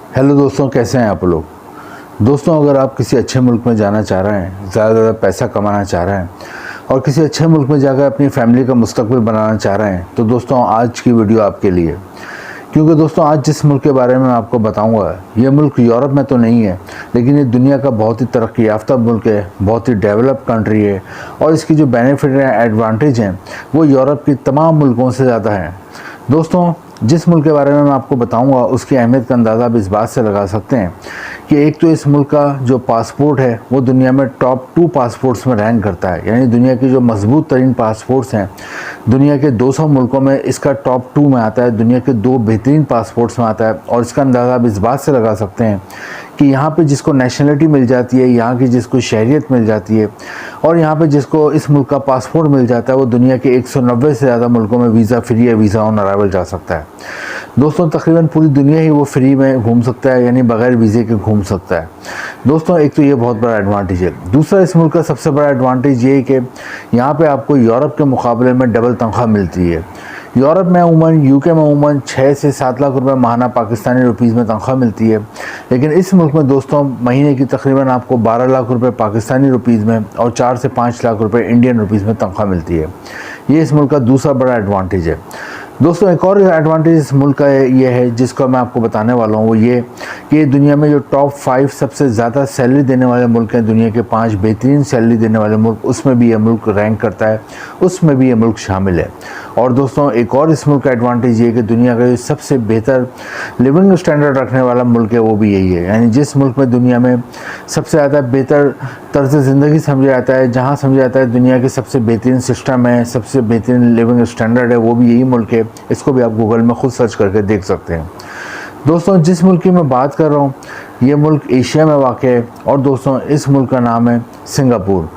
Hello दोस्तों, कैसे हैं आप लोग। दोस्तों, अगर आप किसी अच्छे मुल्क में जाना चाह रहे हैं, ज़्यादा पैसा कमाना चाह रहे हैं और किसी अच्छे मुल्क में जाकर अपनी फैमिली का मुस्तकबिल बनाना चाह रहे हैं, तो दोस्तों आज की वीडियो आपके लिए। क्योंकि दोस्तों आज जिस मुल्क के बारे में मैं आपको बताऊंगा, ये मुल्क यूरोप में तो नहीं है, लेकिन ये दुनिया का बहुत ही तरक्की याफ्ता मुल्क है, बहुत ही डेवलप कंट्री है और इसकी जो बेनिफिट हैं, एडवांटेज हैं, वो यूरोप की तमाम मुल्कों से ज़्यादा हैं। दोस्तों, जिस मुल्क के बारे में मैं आपको बताऊंगा उसकी अहमियत का अंदाज़ा आप इस बात से लगा सकते हैं कि एक तो इस मुल्क का जो पासपोर्ट है वो दुनिया में टॉप 2 पासपोर्ट्स में रैंक करता है। यानी दुनिया की जो मजबूत तरीन पासपोर्ट्स हैं, दुनिया के 200 मुल्कों में इसका टॉप 2 में आता है, दुनिया के 2 बेहतरीन पासपोर्ट्स में आता है। और इसका अंदाज़ा आप इस बात से लगा सकते हैं कि यहाँ पे जिसको नेशनलिटी मिल जाती है, यहाँ की जिसको शहरियत मिल जाती है और यहाँ पे जिसको इस मुल्क का पासपोर्ट मिल जाता है, वो दुनिया के 190 से ज़्यादा मुल्कों में वीज़ा फ्री या वीज़ा ऑन अराइवल जा सकता है। दोस्तों, तकरीबन पूरी दुनिया ही वो फ्री में घूम सकता है, यानी बगैर वीज़े के घूम सकता है। दोस्तों, एक तो ये बहुत बड़ा एडवांटेज है। दूसरा, इस मुल्क का सबसे बड़ा एडवांटेज ये है कि यहाँ पे आपको यूरोप के मुकाबले में डबल तनख्वाह मिलती है। यूरोप में अमूमन, यूके में अमूमन 6 से 7 लाख रुपए माहाना पाकिस्तानी रुपीज़ में तनख्वाह मिलती है, लेकिन इस मुल्क में दोस्तों महीने की तकरीबन आपको 12 लाख रुपए पाकिस्तानी रुपीज़ में और 4 से 5 लाख रुपए इंडियन रुपीज़ में तनख्वाह मिलती है। ये इस मुल्क का दूसरा बड़ा एडवांटेज है। दोस्तों, एक और एडवांटेज इस मुल्क का ये है जिसको मैं आपको बताने वाला हूँ, वो ये कि दुनिया में जो टॉप 5 सबसे ज़्यादा सैलरी देने वाले मुल्क हैं, दुनिया के 5 बेहतरीन सैलरी देने वाले मुल्क, उसमें भी ये मुल्क रैंक करता है, उसमें भी ये मुल्क शामिल है। और दोस्तों, एक और इस मुल्क का एडवांटेज ये है कि दुनिया का जो सबसे बेहतर लिविंग स्टैंडर्ड रखने वाला मुल्क है वो भी यही है। यानी जिस मुल्क में दुनिया में सबसे ज़्यादा बेहतर तर्ज ज़िंदगी समझा जाता है, जहाँ समझा जाता है दुनिया के सबसे बेहतरीन सिस्टम है, सबसे बेहतरीन लिविंग स्टैंडर्ड है, वो भी यही मुल्क है। इसको भी आप गूगल में खुद सर्च करके देख सकते हैं। दोस्तों, जिस मुल्क की मैं बात कर रहा हूँ, ये मुल्क एशिया में वाक़ है और दोस्तों इस मुल्क का नाम है सिंगापुर।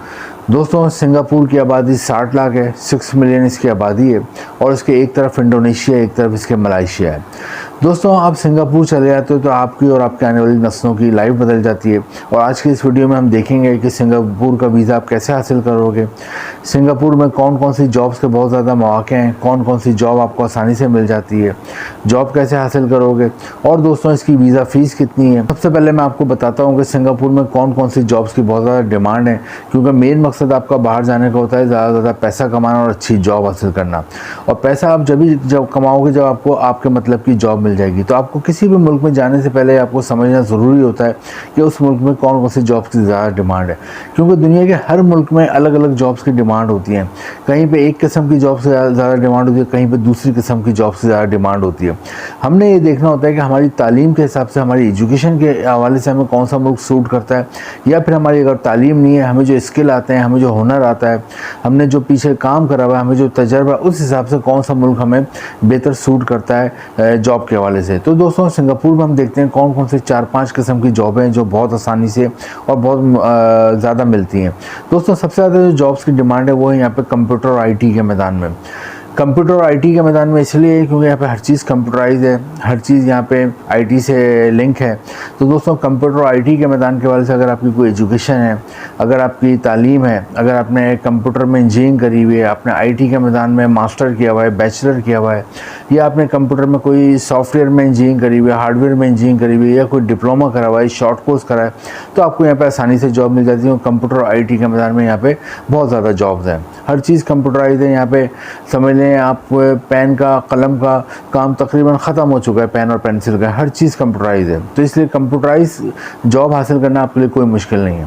दोस्तों, सिंगापुर की आबादी 60 लाख है, 6 मिलियन इसकी आबादी है और इसके एक तरफ इंडोनेशिया, एक तरफ इसके मलेशिया है। दोस्तों, आप सिंगापुर चले जाते हो तो आपकी और आपके आने वाली नस्लों की लाइफ बदल जाती है। और आज की इस वीडियो में हम देखेंगे कि सिंगापुर का वीज़ा आप कैसे हासिल करोगे, सिंगापुर में कौन कौन सी जॉब्स के बहुत ज़्यादा मौके हैं, कौन कौन सी जॉब आपको आसानी से मिल जाती है, जॉब कैसे हासिल करोगे और दोस्तों इसकी वीज़ा फ़ीस कितनी है। सबसे पहले मैं आपको बताता हूँ कि सिंगापुर में कौन कौन सी जॉब्स की बहुत ज़्यादा डिमांड है, क्योंकि मेन मकसद आपका बाहर जाने का होता है ज़्यादा से ज़्यादा पैसा कमाना और अच्छी जॉब हासिल करना। और पैसा आप जब कमाओगे जब आपको आपके मतलब की जॉब मिल जाएगी। तो आपको किसी भी मुल्क में जाने से पहले आपको समझना ज़रूरी होता है कि उस मुल्क में कौन कौन सी जॉब्स की ज़्यादा डिमांड है, क्योंकि दुनिया के हर मुल्क में अलग अलग जॉब्स की डिमांड होती है। कहीं पे एक किस्म की जॉब से ज़्यादा डिमांड होती है, कहीं पे दूसरी किस्म की जॉब से ज़्यादा डिमांड होती है। हमने ये देखना होता है कि हमारी तालीम के हिसाब से, हमारी एजुकेशन के हवाले से हमें कौन सा मुल्क सूट करता है, या फिर हमारी अगर तालीम नहीं है, हमें जो स्किल आते हैं, हमें जो हुनर आता है, हमने जो पीछे काम करा हुआ है, हमें जो तजर्बा, उस हिसाब से कौन सा मुल्क हमें बेहतर सूट करता है जॉब के हवाले से। तो दोस्तों, सिंगापुर में हम देखते हैं कौन कौन से 4-5 किस्म की जॉब हैं जो बहुत आसानी से और बहुत ज़्यादा मिलती हैं। दोस्तों, सबसे ज़्यादा जो जॉब्स की डिमांड है वो है यहाँ पे कंप्यूटर और आईटी के मैदान में। कंप्यूटर और आईटी के मैदान में इसलिए है क्योंकि यहाँ पे हर चीज़ कंप्यूटराइज है, हर चीज़ यहाँ पे आईटी से लिंक है। तो दोस्तों, कंप्यूटर और आईटी के मैदान के हवाले से अगर आपकी कोई एजुकेशन है, अगर आपकी तालीम है, अगर आपने कंप्यूटर में इंजीनियरिंग करी हुई है, आपने आईटी के मैदान में मास्टर किया हुआ है, बैचलर किया हुआ है, या आपने कंप्यूटर में कोई सॉफ्टवेयर में इंजीनियरिंग करी हुई है, हार्डवेयर में इंजीनियरिंग करी हुई है, या कोई डिप्लोमा करा हुआ है, शॉर्ट कोर्स करा है, तो आपको यहाँ पर आसानी से जॉब मिल जाती है। कंप्यूटर और आईटी के मैदान में यहाँ पे बहुत ज़्यादा जॉब्स हैं, हर चीज़ कंप्यूटराइज है। यहाँ पे समझ लें आप पेन का, कलम का काम तकरीबन ख़त्म हो चुका है, पेन और पेंसिल का, हर चीज़ कंप्यूटराइज है। तो इसलिए कंप्यूटराइज जॉब हासिल करना आपके लिए कोई मुश्किल नहीं है।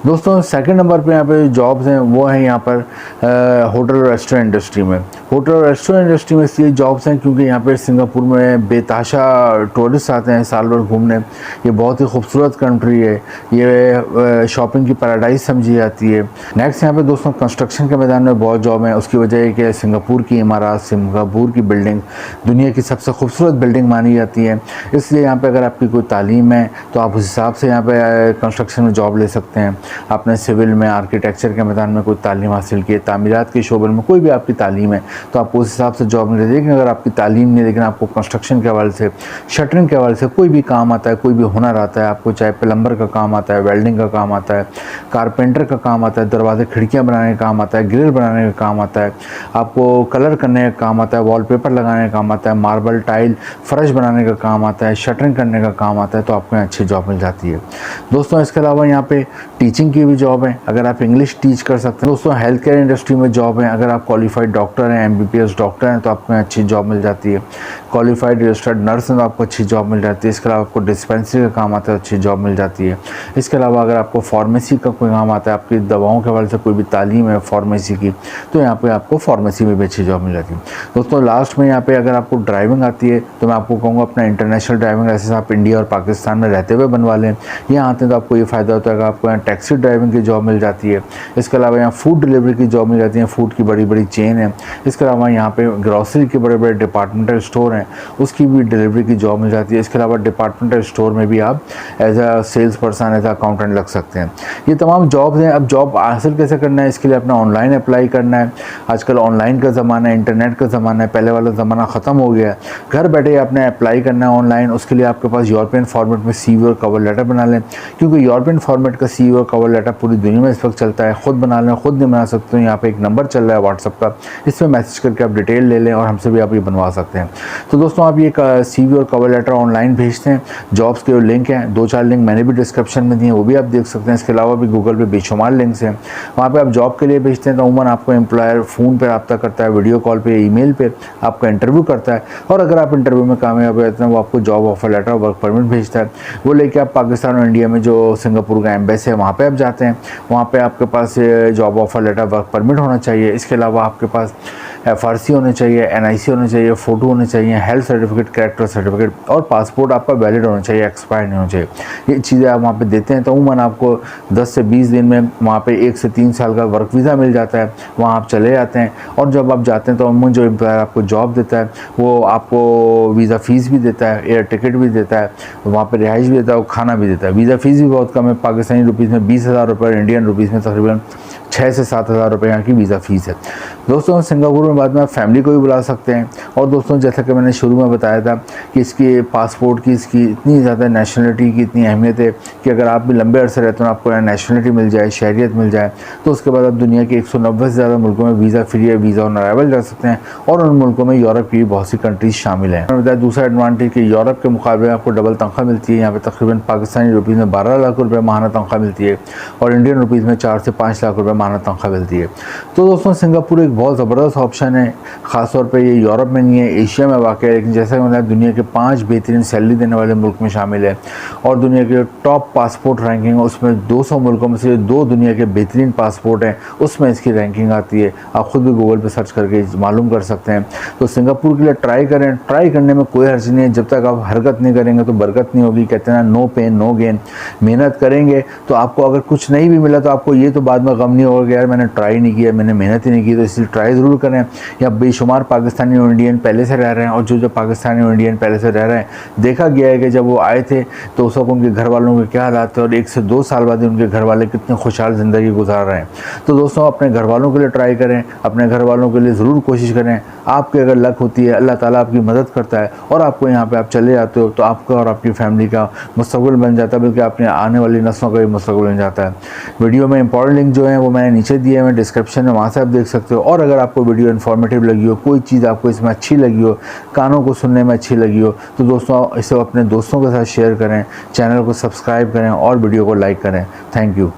दोस्तों, सेकंड नंबर पे यहाँ पे जॉब्स हैं वो हैं यहाँ पर होटल और रेस्टोरेंट इंडस्ट्री में। होटल और रेस्टोरेंट इंडस्ट्री में इसलिए जॉब्स हैं क्योंकि यहाँ पे सिंगापुर में बेताशा टूरिस्ट आते हैं साल भर घूमने। ये बहुत ही खूबसूरत कंट्री है, ये शॉपिंग की पैराडाइज समझी जाती है। नेक्स्ट यहाँ पे दोस्तों कंस्ट्रक्शन के मैदान में बहुत जॉब है। उसकी वजह है कि सिंगापुर की इमारत, सिंगापुर की बिल्डिंग दुनिया की सबसे खूबसूरत बिल्डिंग मानी जाती है। इसलिए यहाँ पे अगर आपकी कोई तालीम है तो आप उस हिसाब से यहाँ पे कंस्ट्रक्शन में जॉब ले सकते हैं। आपने सिविल में, आर्किटेक्चर के मैदान में कोई तालीम हासिल की है, तामीरात के शोबे में कोई भी आपकी तालीम है तो आप उस हिसाब से जॉब मिले। लेकिन अगर आपकी तालीम नहीं, लेकिन आपको कंस्ट्रक्शन के हवाले से, शटरिंग के हवाले से कोई भी काम आता है, कोई भी हुनर आता है आपको, चाहे प्लम्बर का काम आता है, वेल्डिंग का काम आता है, कारपेंटर का काम आता है, दरवाजे खिड़कियाँ बनाने का काम आता है, ग्रिल बनाने का काम आता है, आपको कलर कलर करने का काम आता है, वॉलपेपर लगाने का काम आता है, मार्बल टाइल फर्श बनाने का काम आता है, शटरिंग करने का काम आता है, तो आपको यहाँ अच्छी जॉब मिल जाती है। दोस्तों इसके अलावा यहाँ पे टीचिंग की भी जॉब है, अगर आप इंग्लिश टीच कर सकते हैं। दोस्तों हेल्थ केयर इंडस्ट्री में जॉब है, अगर आप क्वालिफाइड डॉक्टर हैं, MBBS डॉक्टर हैं, तो आपको यहाँ अच्छी जॉब मिल जाती है। क्वालिफाइड रजिस्टर्ड नर्स हैं तो आपको अच्छी जॉब मिल जाती है। इसके अलावा आपको डिस्पेंसरी का काम आता है, अच्छी जॉब मिल जाती है। इसके अलावा अगर आपको फार्मेसी का कोई काम आता है, आपकी दवाओं के हवाले से कोई भी तालीम है फार्मेसी की, तो यहाँ पे आपको फार्मेसी में भी अच्छी जॉब मिल जाती है। दोस्तों लास्ट में यहाँ पे अगर आपको ड्राइविंग आती है तो मैं आपको कहूँगा अपना इंटरनेशनल ड्राइविंग लाइसेंस आप इंडिया और पाकिस्तान में रहते हुए बनवा लें। यहाँ आते हैं तो आपको ये फ़ायदा होता है कि आपको यहाँ टैक्सी ड्राइविंग की जॉब मिल जाती है। इसके अलावा यहाँ फूड डिलीवरी की जॉब मिल जाती है, फूड की बड़ी बड़ी चेन है। इसके अलावा यहाँ पे ग्रॉसरी के बड़े बड़े डिपार्टमेंटल स्टोर हैं, उसकी भी डिलीवरी की जॉब मिल जाती है। इसके अलावा डिपार्टमेंटल स्टोर में भी आप as a sales person, as a accountant लग सकते हैं। ये तमाम जॉब्स हैं। अब जॉब हासिल कैसे करना है, इसके लिए अपना ऑनलाइन अप्लाई करना है। आजकल ऑनलाइन का ज़माना है, इंटरनेट का ज़माना है, पहले वाला ज़माना ख़त्म हो गया है। घर बैठे आपने अप्लाई करना है ऑनलाइन। उसके लिए आपके पास यूरोपियन फॉर्मेट में CV और कवर लेटर बना लें, क्योंकि यूरोपियन फॉर्मेट का CV और कवर लेटर पूरी दुनिया में इस वक्त चलता है। ख़ुद बना लें, ख़ुद नहीं बना सकते हो। यहाँ पे एक नंबर चल रहा है व्हाट्सअप का, इस पर मैसेज करके आप डिटेल ले लें और हमसे भी आप ये बनवा सकते हैं। तो दोस्तों आप ये CV और कवर लेटर ऑनलाइन भेजते हैं। जॉब्स के जो लिंक हैं, 2-4 लिंक मैंने भी डिस्क्रिप्शन में दिए, वो भी आप देख सकते हैं। इसके अलावा भी गूगल पे बेशुमार लिंक्स हैं, वहाँ पे आप जॉब के लिए भेजते हैं तो उमूमन आपको एम्प्लॉयर फ़ोन पे रब्ता करता है, वीडियो कॉल पे, ईमेल पे आपका इंटरव्यू करता है, और अगर आप इंटरव्यू में कामयाब हो जाते हैं वो आपको job offer letter, work permit भेजता है। वो लेके आप पाकिस्तान और इंडिया में जो सिंगापुर का एम्बेसी है वहाँ पे आप जाते हैं। वहाँ पे आपके पास job offer letter, work permit होना चाहिए। इसके अलावा आपके पास FRC होने चाहिए, NIC होने चाहिए, फ़ोटो होने चाहिए, हेल्थ सर्टिफिकेट, कैरेक्टर सर्टिफिकेट, और पासपोर्ट आपका वैलिड होना चाहिए, एक्सपायर नहीं होना चाहिए। ये चीज़ें आप वहाँ पे देते हैं तो उमूमन आपको 10 से 20 दिन में वहाँ पे 1 से 3 साल का वर्क वीज़ा मिल जाता है। वहाँ आप चले जाते हैं, और जब आप जाते हैं तो उमूमन जो एम्प्लॉयर आपको जॉब देता है वो आपको वीज़ा फ़ीस भी देता है, एयर टिकट भी देता है, वहाँ पर रिहाइश भी देता है और खाना भी देता है। वीज़ा फ़ीस भी बहुत कम है, पाकिस्तानी रुपीज़ में 20,000 रुपये, इंडियन रुपीज़ में तकरीबन 6 से 7,000 रुपये यहाँ की वीज़ा फ़ीस है। दोस्तों सिंगापुर में बाद में आप फैमिली को भी बुला सकते हैं। और दोस्तों जैसा कि मैंने शुरू में बताया था कि इसके पासपोर्ट की, इसकी इतनी ज़्यादा नेशनलिटी की इतनी अहमियत है कि अगर आप भी लंबे अरसे रहते हो, आपको यहाँ नेशनलिटी मिल जाए, शहरियत मिल जाए, तो उसके बाद आप दुनिया के 190 से ज़्यादा मुल्कों में वीज़ा फ्री है, वीज़ा ऑन अराइवल जा सकते हैं। और उन मुल्कों में यूरोप की बहुत सी कंट्रीज़ शामिल हैं। मैंने बताया दूसरा एडवांटेज कि यूरोप के मुकाबले आपको डबल तनख्वाह मिलती है। यहाँ पर तकरीबन पाकिस्तानी रुपीज़ में 12 लाख रुपये माहाना तनख्वाह मिलती है, और इंडियन रुपीज़ में 4 से 5 लाख रुपये माहाना तनख्वाह मिलती है। तो दोस्तों सिंगापुर एक बहुत ज़बरदस्त ऑप्शन है, ख़ासतौर पे ये यूरोप में नहीं है, एशिया में वाक़ है, लेकिन जैसा कि मैंने दुनिया के 5 बेहतरीन सैलरी देने वाले मुल्क में शामिल है। और दुनिया के टॉप पासपोर्ट रैंकिंग, उसमें 200 मुल्कों में से 2 दुनिया के बेहतरीन पासपोर्ट हैं, उसमें इसकी रैंकिंग आती है। आप ख़ुद भी गूगल पे सर्च करके मालूम कर सकते हैं। तो सिंगापुर के लिए ट्राई करें, ट्राई करने में कोई हर्ज नहीं है। जब तक आप हरकत नहीं करेंगे तो बरकत नहीं होगी, कहते हैं ना, नो पेन नो गेन। मेहनत करेंगे तो आपको अगर कुछ नहीं भी मिला तो आपको ये तो बाद में गम नहीं होगा कि यार मैंने ट्राई नहीं किया, मैंने मेहनत ही नहीं की। तो इसलिए ट्राई ज़रूर करें। या बेशुमार पाकिस्तानी और इंडियन पहले से रह रहे हैं, और जो पाकिस्तानी और इंडियन पहले से रह रहे हैं, देखा गया है कि जब वो आए थे तो उस वक्त उनके घर वालों के क्या हालात थे, और 1 से 2 साल बाद उनके घर वाले कितने खुशहाल ज़िंदगी गुजार रहे हैं। तो दोस्तों अपने घर वालों के लिए ट्राई करें, अपने घर वालों के लिए ज़रूर कोशिश करें। आपकी अगर लक होती है, अल्लाह ताला आपकी मदद करता है और आपको यहाँ पे आप चले जाते हो, तो आपका और आपकी फैमिली का मुस्तकबिल बन जाता है, बल्कि अपने आने वाली नस्लों का भी मुस्तकबिल बन जाता है। वीडियो में इंपॉर्टेंट लिंक जो है वो मैंने नीचे दिए हैं डिस्क्रिप्शन में, वहाँ से आप देख सकते हो। और अगर आपको वीडियो इन्फॉर्मेटिव लगी हो, कोई चीज़ आपको इसमें अच्छी लगी हो, कानों को सुनने में अच्छी लगी हो, तो दोस्तों इसे अपने दोस्तों के साथ शेयर करें, चैनल को सब्सक्राइब करें और वीडियो को लाइक करें। Thank you.